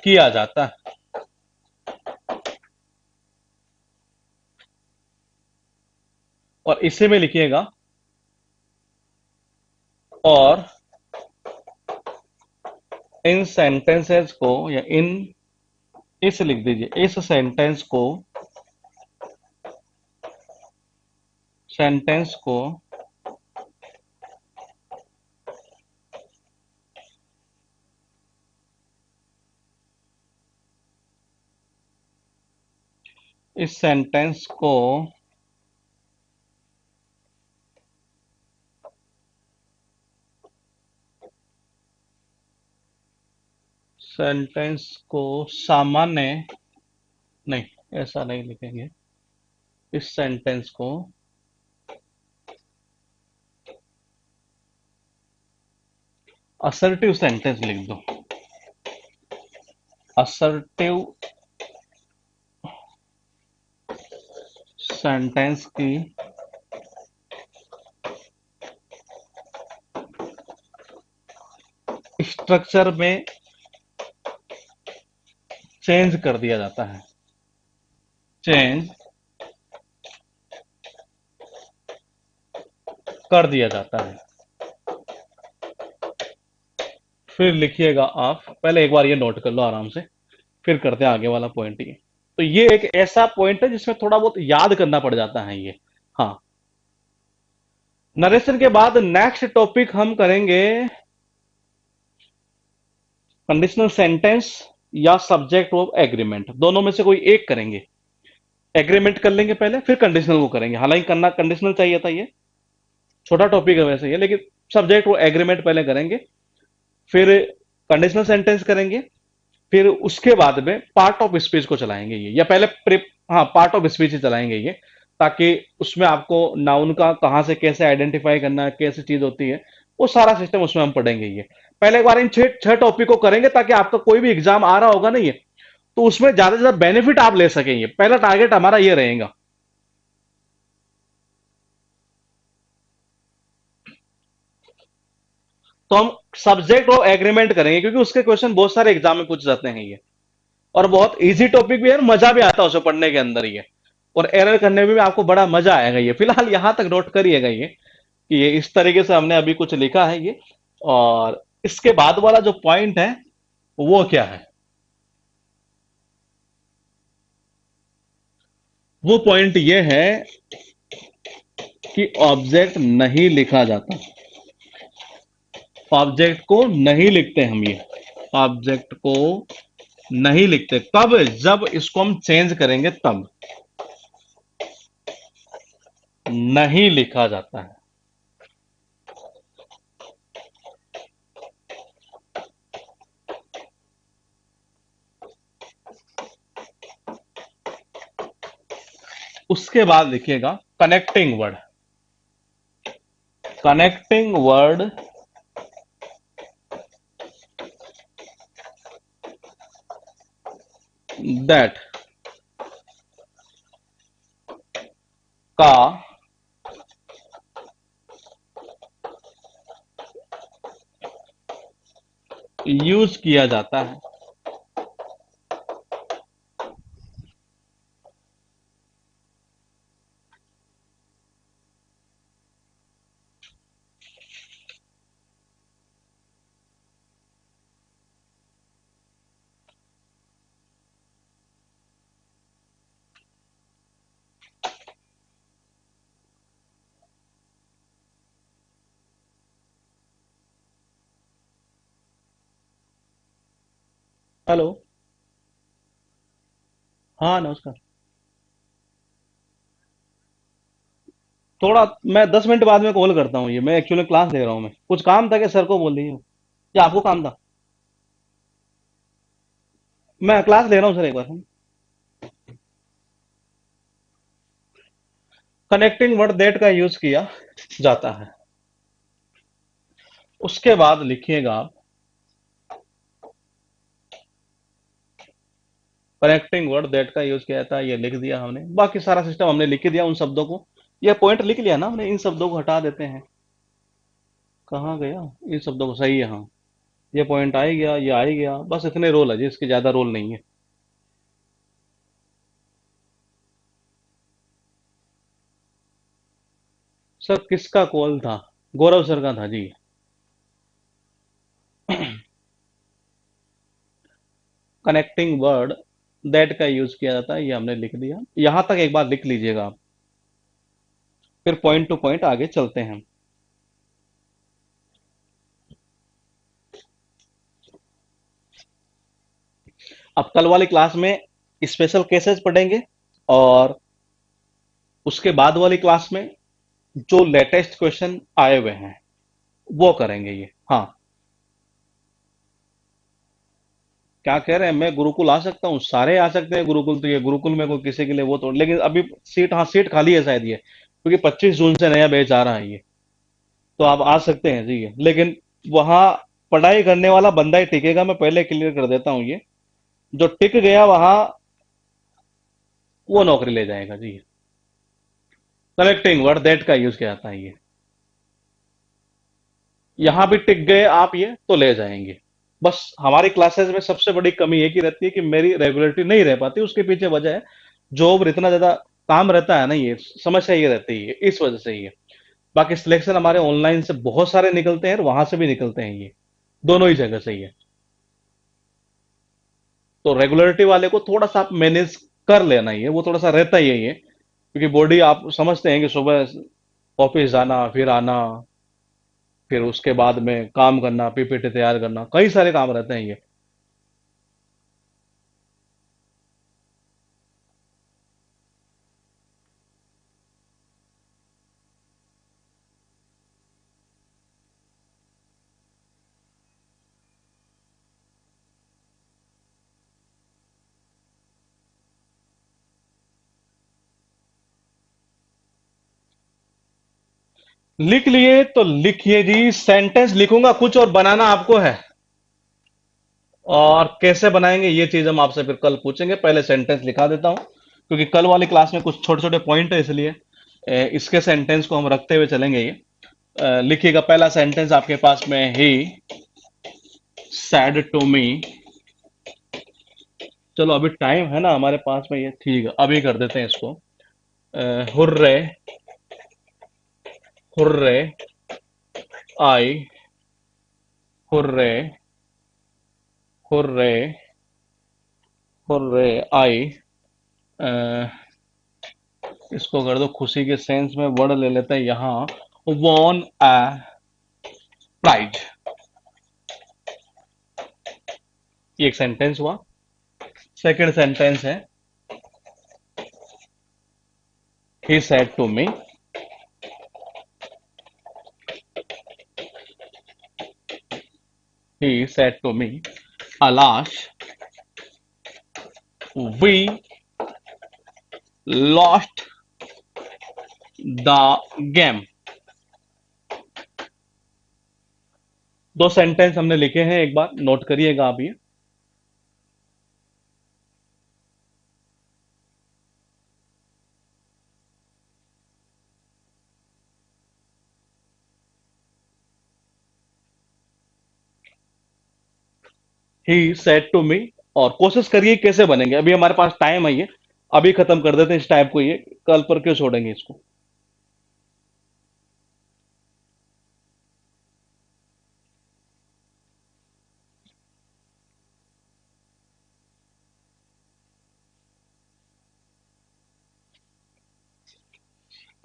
किया जाता है। और इसे में लिखिएगा और इन सेंटेंसेस को, या इन, इस लिख दीजिए, इस सेंटेंस को इस सेंटेंस को सामान्य, नहीं, ऐसा नहीं लिखेंगे। इस सेंटेंस को असर्टिव सेंटेंस लिख दो। असर्टिव सेंटेंस की स्ट्रक्चर में चेंज कर दिया जाता है। चेंज कर दिया जाता है। फिर लिखिएगा आप, पहले एक बार ये नोट कर लो आराम से, फिर करते हैं आगे वाला पॉइंट। ये तो ये एक ऐसा पॉइंट है जिसमें थोड़ा बहुत याद करना पड़ जाता है ये। हाँ, नरेशन के बाद नेक्स्ट टॉपिक हम करेंगे कंडीशनल सेंटेंस या सब्जेक्ट ऑफ एग्रीमेंट, दोनों में से कोई एक करेंगे। एग्रीमेंट कर लेंगे पहले, फिर कंडीशनल को करेंगे। हालांकि करना कंडीशनल चाहिए था, ये छोटा टॉपिक है वैसे ये, लेकिन सब्जेक्ट ऑफ एग्रीमेंट पहले करेंगे, फिर कंडीशनल सेंटेंस करेंगे, फिर उसके बाद में पार्ट ऑफ स्पीच को चलाएंगे ये, या पहले हाँ, पार्ट ऑफ स्पीच ही चलाएंगे ये, ताकि उसमें आपको नाउन का कहां से कैसे आइडेंटिफाई करना है, कैसी चीज होती है, वो सारा सिस्टम उसमें हम पढ़ेंगे ये। पहले एक बार इन छह छह टॉपिक को करेंगे, ताकि आपका कोई भी एग्जाम आ रहा होगा ना ये, तो उसमें ज्यादा से ज्यादा बेनिफिट आप ले सकेंगे, पहला टारगेट हमारा ये रहेगा। तो हम सब्जेक्ट और एग्रीमेंट करेंगे, क्योंकि उसके क्वेश्चन बहुत सारे एग्जाम में पूछ जाते हैं ये, और बहुत इजी टॉपिक भी है, मजा भी आता है उसे पढ़ने के अंदर ये, और एरर करने में भी आपको बड़ा मजा आएगा ये। फिलहाल यहां तक नोट करिएगा ये, कि ये इस तरीके से हमने अभी कुछ लिखा है ये। और इसके बाद वाला जो पॉइंट है वो क्या है? वो पॉइंट ये है कि ऑब्जेक्ट नहीं लिखा जाता। ऑब्जेक्ट को नहीं लिखते हम ये, ऑब्जेक्ट को नहीं लिखते कब? जब इसको हम चेंज करेंगे तब नहीं लिखा जाता है। उसके बाद लिखिएगा connecting word. Connecting word that का यूज किया जाता है। हेलो। हाँ नमस्कार। थोड़ा मैं 10 मिनट बाद में कॉल करता हूँ, ये मैं एक्चुअली क्लास ले रहा हूँ, मैं कुछ काम था कि सर को बोल दीजिए, या आपको काम था? मैं क्लास ले रहा हूँ सर, एक बार। कनेक्टिंग वर्ड दैट का यूज किया जाता है। उसके बाद लिखिएगा आप कनेक्टिंग वर्ड दैट का यूज किया जाता है, ये लिख दिया हमने, बाकी सारा सिस्टम हमने लिख ही दिया उन शब्दों को। ये पॉइंट लिख लिया ना हमने, इन शब्दों को हटा देते हैं। कहाँ गया? इन शब्दों को, सही है हाँ। ये पॉइंट आ ही गया, ये आ ही गया, बस इतने रोल है जी, इसके ज्यादा रोल नहीं है। सर किसका कॉल था? गौरव सर का था जी। कनेक्टिंग वर्ड दैट का यूज किया जाता है, ये हमने लिख दिया, यहां तक एक बार लिख लीजिएगा आप, फिर पॉइंट टू पॉइंट आगे चलते हैं। अब कल वाली क्लास में स्पेशल केसेस पढ़ेंगे, और उसके बाद वाली क्लास में जो लेटेस्ट क्वेश्चन आए हुए हैं वो करेंगे ये। हाँ, क्या कह रहे हैं? मैं गुरुकुल आ सकता हूँ? सारे आ सकते हैं गुरुकुल, तो ये गुरुकुल में कोई किसी के लिए वो तो, लेकिन अभी सीट, हाँ सीट खाली है शायद ये, क्योंकि 25 जून से नया बैच आ रहा है ये। तो आप आ सकते हैं जी, लेकिन वहां पढ़ाई करने वाला बंदा ही टिकेगा, मैं पहले क्लियर कर देता हूँ ये। जो टिक गया वहां, वो नौकरी ले जाएगा जी। कनेक्टिंग वर्ड दैट का यूज किया जाता है ये। यहां भी टिक गए आप ये, तो ले जाएंगे। बस हमारी क्लासेस में सबसे बड़ी कमी एक ही रहती है कि मेरी रेगुलरिटी नहीं रह पाती, उसके पीछे वजह है जॉब, इतना ज्यादा काम रहता है ना, ये समस्या ये रहती है, इस वजह से ही है। बाकी सिलेक्शन हमारे ऑनलाइन से बहुत सारे निकलते हैं, और वहां से भी निकलते हैं ये, दोनों ही जगह से ही है। तो रेगुलरिटी वाले को थोड़ा सा आप मैनेज कर लेना, ही है वो थोड़ा सा रहता ही है ये, क्योंकि बॉडी आप समझते हैं कि सुबह ऑफिस जाना, फिर आना, फिर उसके बाद में काम करना, पीपीटी तैयार करना, कई सारे काम रहते हैं ये। लिख लिए तो लिखिए जी, सेंटेंस लिखूंगा कुछ और बनाना आपको है। और कैसे बनाएंगे ये चीज हम आपसे फिर कल पूछेंगे। पहले सेंटेंस लिखा देता हूँ, क्योंकि कल वाली क्लास में कुछ छोटे छोटे पॉइंट है, इसलिए इसके सेंटेंस को हम रखते हुए चलेंगे। ये लिखिएगा पहला सेंटेंस आपके पास में, ही सैड टू मी। चलो अभी टाइम है ना हमारे पास में, ये ठीक है, अभी कर देते हैं इसको। हुर्रे, हुर्रे आई, हुर्रे, हुर्रे, हुर्रे आई। इसको कर दो खुशी के सेंस में, वर्ड ले लेते हैं यहाँ, वॉन अ प्राइज। ये एक सेंटेंस हुआ। सेकंड सेंटेंस है, he said to me. He said to me, alas we lost the game. दो सेंटेंस हमने लिखे हैं, एक बार नोट करिएगा आप ये। ही सेड टू मी, और कोशिश करिए कैसे बनेंगे। अभी हमारे पास टाइम है, ये अभी खत्म कर देते हैं इस टाइप को, ये कल पर क्यों छोड़ेंगे इसको।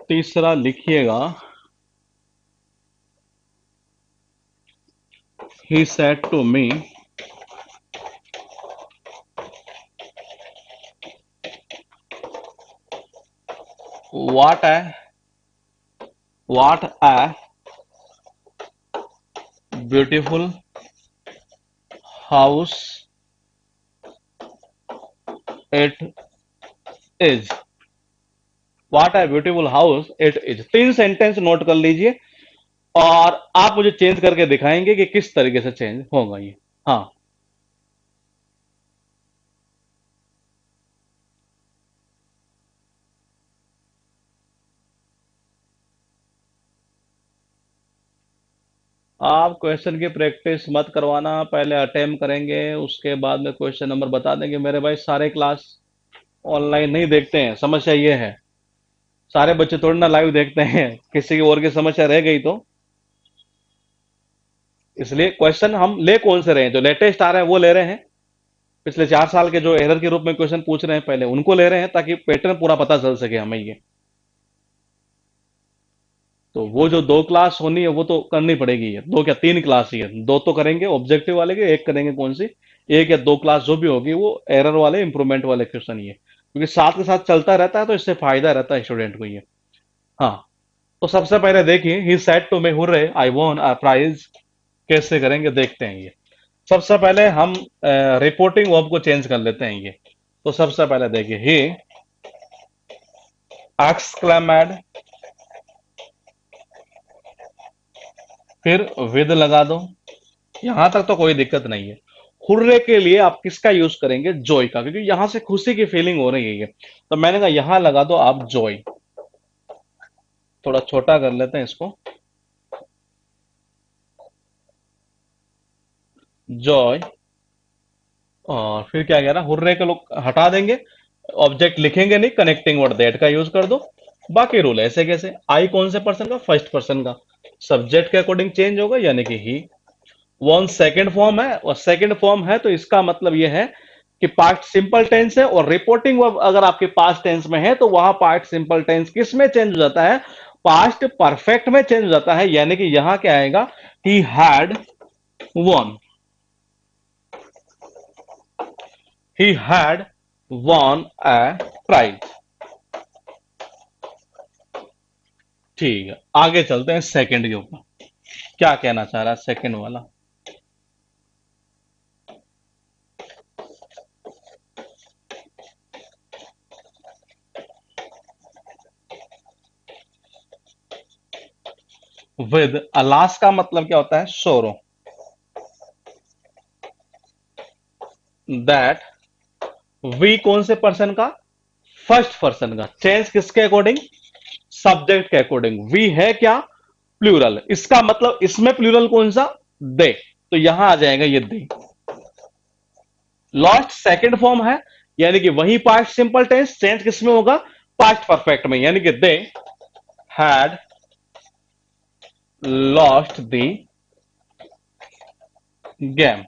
तीसरा लिखिएगा, he said to me what है, what a beautiful house it is. What a beautiful house it is, तीन सेंटेंस नोट कर लीजिए, और आप मुझे चेंज करके दिखाएंगे कि किस तरीके से चेंज होगा ये। हाँ, आप क्वेश्चन की प्रैक्टिस मत करवाना, पहले अटेम्प्ट करेंगे, उसके बाद में क्वेश्चन नंबर बता देंगे। मेरे भाई सारे क्लास ऑनलाइन नहीं देखते हैं, समस्या ये है। सारे बच्चे थोड़ी ना लाइव देखते हैं, किसी की और की समस्या रह गई तो। इसलिए क्वेश्चन हम ले कौन से रहे हैं, जो लेटेस्ट आ रहे हैं वो ले रहे हैं। पिछले 4 साल के जो एरर के रूप में क्वेश्चन पूछ रहे हैं पहले उनको ले रहे हैं, ताकि पैटर्न पूरा पता चल सके हमें ये। तो वो जो 2 क्लास होनी है वो तो करनी पड़ेगी, ये दो क्या तीन क्लास ही है, दो तो करेंगे ऑब्जेक्टिव वाले के, एक करेंगे कौन सी, एक या दो क्लास जो भी होगी वो एरर वाले इंप्रूवमेंट वाले क्वेश्चन ही है, क्योंकि साथ के साथ चलता रहता है तो इससे फायदा रहता है स्टूडेंट को ये। हाँ, तो सबसे पहले देखिए, he said to me hurray I won a prize. कैसे करेंगे देखते हैं ये। सबसे पहले हम रिपोर्टिंग वर्ब को चेंज कर लेते हैं ये। तो सबसे पहले देखिए, ही एक्सक्लेमेड, फिर विद लगा दो। यहां तक तो कोई दिक्कत नहीं है। हुर्रे के लिए आप किसका यूज करेंगे, जॉय का, क्योंकि यहां से खुशी की फीलिंग हो रही है ये। तो मैंने कहा यहां लगा दो आप जॉय। थोड़ा छोटा कर लेते हैं इसको, जॉय। और फिर क्या कह रहा, हुर्रे के लोग हटा देंगे, ऑब्जेक्ट लिखेंगे नहीं, कनेक्टिंग वर्ड दैट का यूज कर दो। बाकी रूल ऐसे कैसे, आई कौन से पर्सन का, फर्स्ट पर्सन का, सब्जेक्ट के अकॉर्डिंग चेंज होगा, यानी कि ही। वन सेकंड फॉर्म है, और सेकंड फॉर्म है तो इसका मतलब यह है कि पास्ट सिंपल टेंस है, और रिपोर्टिंग वर्ब अगर आपके पास्ट टेंस में है तो वहां पास्ट सिंपल टेंस किस में चेंज हो जाता है, पास्ट परफेक्ट में चेंज हो जाता है। यानी कि यहां क्या आएगा, he had won, he had won a prize. ठीक है, आगे चलते हैं सेकंड के ऊपर। क्या कहना चाह रहा है सेकंड वाला। विद अलास का मतलब क्या होता है, सोरो। दैट वी कौन से पर्सन का, फर्स्ट पर्सन का। चेंज किसके अकॉर्डिंग, सब्जेक्ट के अकॉर्डिंग। वी है क्या, प्लूरल, इसका मतलब इसमें प्लूरल कौन सा, दे, तो यहां आ जाएगा ये दे। लॉस्ट सेकंड फॉर्म है, यानी कि वही पास्ट सिंपल टेंस, चेंज किसमें होगा, पास्ट परफेक्ट में, यानी कि they had lost the game.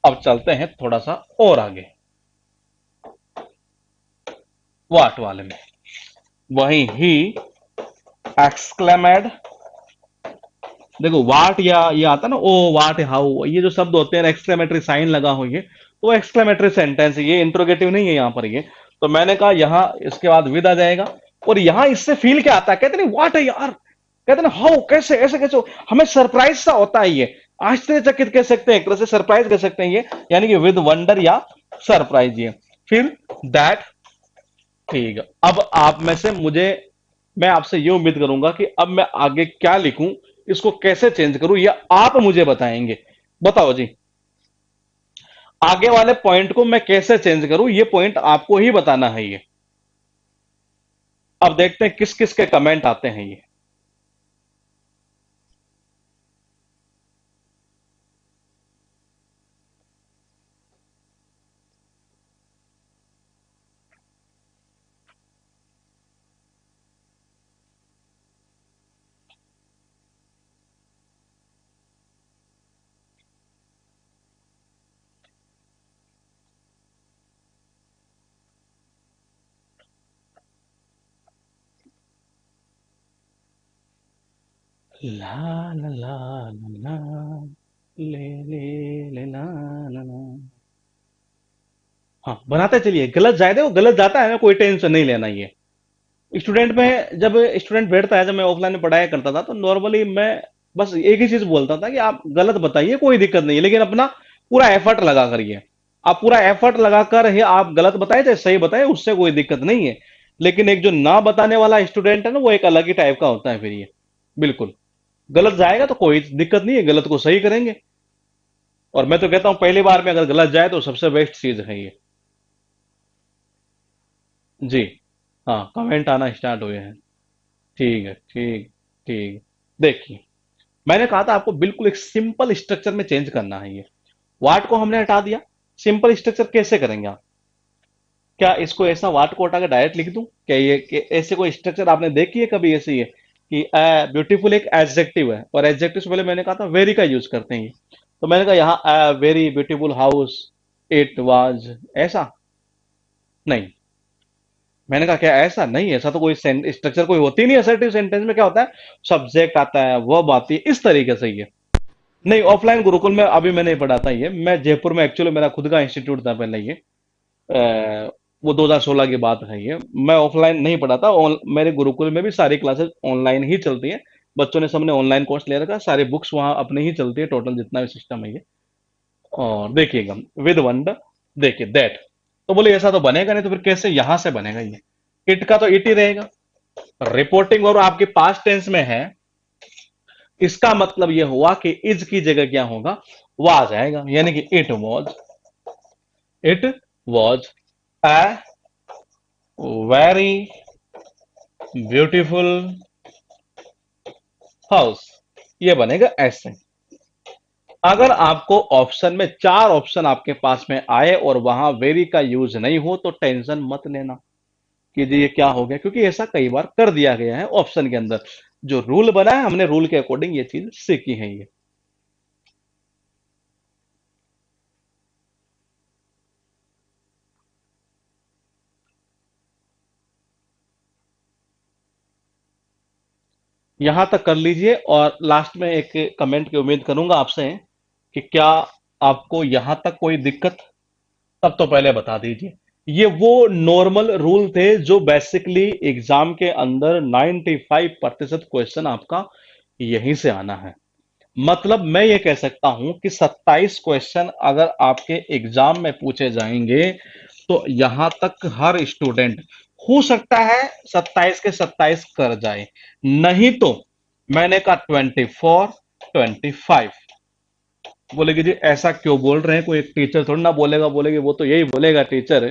अब चलते हैं थोड़ा सा और आगे, वाट वाले में। वही ही एक्सक्लेमेड, देखो वाट या ये आता ना, ओ वाट हाउ, ये जो शब्द होते हैं एक्सक्लेमेटरी साइन लगा हो, ये तो एक्सक्लेमेटरी सेंटेंस है, ये इंट्रोगेटिव नहीं है यहां पर ये। तो मैंने कहा यहां इसके बाद विद आ जाएगा, और यहां इससे फील क्या आता है, कहते नहीं वाट है यार, कहते ना हाउ, कैसे ऐसे कैसे हमें सरप्राइज सा होता है ये, आश्चर्यचकित कह सकते हैं, एक तरह से सरप्राइज कह सकते हैं ये, यानी कि विद वंडर या सरप्राइज ये। फिर दैट, ठीक है। अब आप में से मुझे, मैं आपसे ये उम्मीद करूंगा कि अब मैं आगे क्या लिखूं, इसको कैसे चेंज करूं, या आप मुझे बताएंगे। बताओ जी, आगे वाले पॉइंट को मैं कैसे चेंज करूं, ये पॉइंट आपको ही बताना है ये। अब देखते हैं किस किस के कमेंट आते हैं ये। ला ला ला ला ला, ले ला ला ला। हाँ बनाते चलिए, गलत जाए वो गलत जाता है ना, कोई टेंशन नहीं लेना ये। स्टूडेंट में जब स्टूडेंट बैठता है, जब मैं ऑफलाइन में पढ़ाया करता था, तो नॉर्मली मैं बस एक ही चीज बोलता था कि आप गलत बताइए, कोई दिक्कत नहीं है, लेकिन अपना पूरा एफर्ट लगा करिए। आप पूरा एफर्ट लगाकर ही आप गलत बताए चाहे सही बताए, उससे कोई दिक्कत नहीं है। लेकिन एक जो ना बताने वाला स्टूडेंट है ना, वो एक अलग ही टाइप का होता है फिर ये। बिल्कुल, गलत जाएगा तो कोई दिक्कत नहीं है, गलत को सही करेंगे। और मैं तो कहता हूं पहली बार में अगर गलत जाए तो सबसे बेस्ट चीज है ये। जी, हाँ कमेंट आना स्टार्ट हुए हैं। ठीक है, ठीक, ठीक। देखिए, मैंने कहा था आपको बिल्कुल एक सिंपल स्ट्रक्चर में चेंज करना है ये। वाट को हमने हटा दिया, सिंपल स्ट्रक्चर कैसे करेंगे आप, क्या इसको ऐसा वाट को हटा के डायरेक्ट लिख दूं, क्या ये कि ऐसे कोई स्ट्रक्चर आपने देखी है कभी ऐसी है कि ब्यूटीफुल एक एडजेक्टिव है, और एडजेक्टिव से पहले मैंने कहा था वेरी का यूज करते हैं ये। तो मैंने कहा यहाँ very beautiful house it was, ऐसा नहीं। मैंने कहा क्या ऐसा नहीं, ऐसा तो कोई स्ट्रक्चर कोई होती नहीं असर्टिव सेंटेंस में। क्या होता है, सब्जेक्ट आता है, वर्ब आती है, इस तरीके से ये। नहीं, ऑफलाइन गुरुकुल में अभी मैं नहीं पढ़ाता ये, मैं जयपुर में एक्चुअली मेरा खुद का इंस्टीट्यूट था पहले ये। वो 2016 की बात है ये। मैं ऑफलाइन नहीं पढ़ाता, मेरे गुरुकुल में भी सारी क्लासेस ऑनलाइन ही चलती है। बच्चों ने सबने ऑनलाइन कोर्स ले रखा है, सारी बुक्स वहां अपने ही चलती है, टोटल जितना भी सिस्टम है ये। और देखिएगा विद वंडर, देखिए दैट, तो बोले ऐसा तो बनेगा नहीं, तो फिर कैसे यहां से बनेगा ये। इट का तो इट ही रहेगा। रिपोर्टिंग और आपके पास्ट टेंस में है, इसका मतलब यह हुआ कि इज की जगह क्या होगा, वाज आएगा, यानी कि it was a very beautiful house, ये बनेगा ऐसे। अगर आपको ऑप्शन में चार ऑप्शन आपके पास में आए और वहां वेरी का यूज नहीं हो, तो टेंशन मत लेना कि जी ये क्या हो गया, क्योंकि ऐसा कई बार कर दिया गया है ऑप्शन के अंदर। जो रूल बना है, हमने रूल के अकॉर्डिंग ये चीज सीखी है ये। यहां तक कर लीजिए, और लास्ट में एक कमेंट की उम्मीद करूंगा आपसे कि क्या आपको यहां तक कोई दिक्कत, तब तो पहले बता दीजिए। ये वो नॉर्मल रूल थे जो बेसिकली एग्जाम के अंदर 95% क्वेश्चन आपका यहीं से आना है। मतलब मैं ये कह सकता हूं कि 27 क्वेश्चन अगर आपके एग्जाम में पूछे जाएंगे, तो यहां तक हर स्टूडेंट हो सकता है 27 के 27 कर जाए, नहीं तो मैंने कहा 24, 25। बोले कि जी ऐसा क्यों बोल रहे हैं, कोई एक टीचर थोड़ी ना बोलेगा, बोलेगी वो तो यही बोलेगा टीचर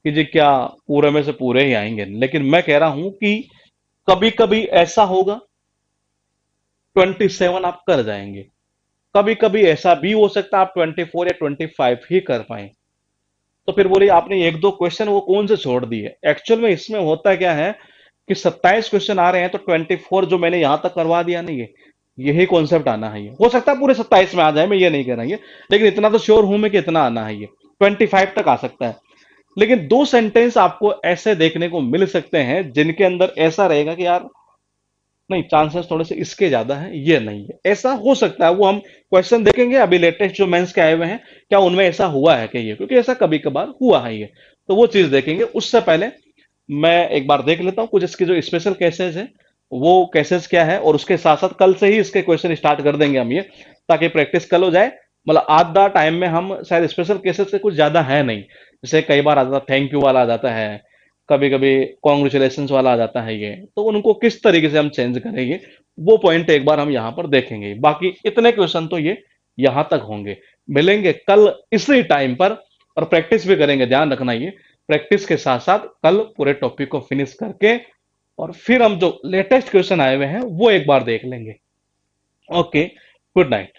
कि जी क्या पूरे में से पूरे ही आएंगे। लेकिन मैं कह रहा हूं कि कभी कभी ऐसा होगा 27 आप कर जाएंगे, कभी कभी ऐसा भी हो सकता है आप 24 या 25 ही कर पाए। तो फिर बोलिए आपने एक दो क्वेश्चन वो कौन से छोड़ दिए। एक्चुअल में इसमें होता क्या है कि 27 क्वेश्चन आ रहे हैं तो 24 जो मैंने यहां तक करवा दिया नहीं है, यही कॉन्सेप्ट आना है। ये हो सकता है पूरे 27 में आ जाए, मैं ये नहीं कह रहा, ये लेकिन इतना तो श्योर हूं मैं कि इतना आना है, ये 25 तक आ सकता है। लेकिन दो सेंटेंस आपको ऐसे देखने को मिल सकते हैं जिनके अंदर ऐसा रहेगा कि यार नहीं, चांसेस थोड़े से इसके ज्यादा हैं, ये नहीं है, ऐसा हो सकता है। वो हम क्वेश्चन देखेंगे अभी लेटेस्ट जो मेंस के आए हुए हैं, क्या उनमें ऐसा हुआ है कि ये, क्योंकि ऐसा कभी कभार हुआ है ये, तो वो चीज देखेंगे। उससे पहले मैं एक बार देख लेता हूँ कुछ इसके जो स्पेशल केसेस है, वो केसेस क्या है, और उसके साथ साथ कल से ही इसके क्वेश्चन स्टार्ट कर देंगे हम ये, ताकि प्रैक्टिस कल हो जाए। मतलब आधा टाइम में हम शायद स्पेशल केसेस से कुछ ज्यादा है नहीं, जैसे कई बार आ जाता थैंक यू वाला आ जाता है, कभी कभी कॉन्ग्रेचुलेशन वाला आ जाता है, ये तो उनको किस तरीके से हम चेंज करेंगे, वो पॉइंट एक बार हम यहाँ पर देखेंगे। बाकी इतने क्वेश्चन तो ये यहाँ तक होंगे। मिलेंगे कल इसी टाइम पर, और प्रैक्टिस भी करेंगे, ध्यान रखना ये, प्रैक्टिस के साथ साथ कल पूरे टॉपिक को फिनिश करके और फिर हम जो लेटेस्ट क्वेश्चन आए हुए हैं वो एक बार देख लेंगे। Okay, good night.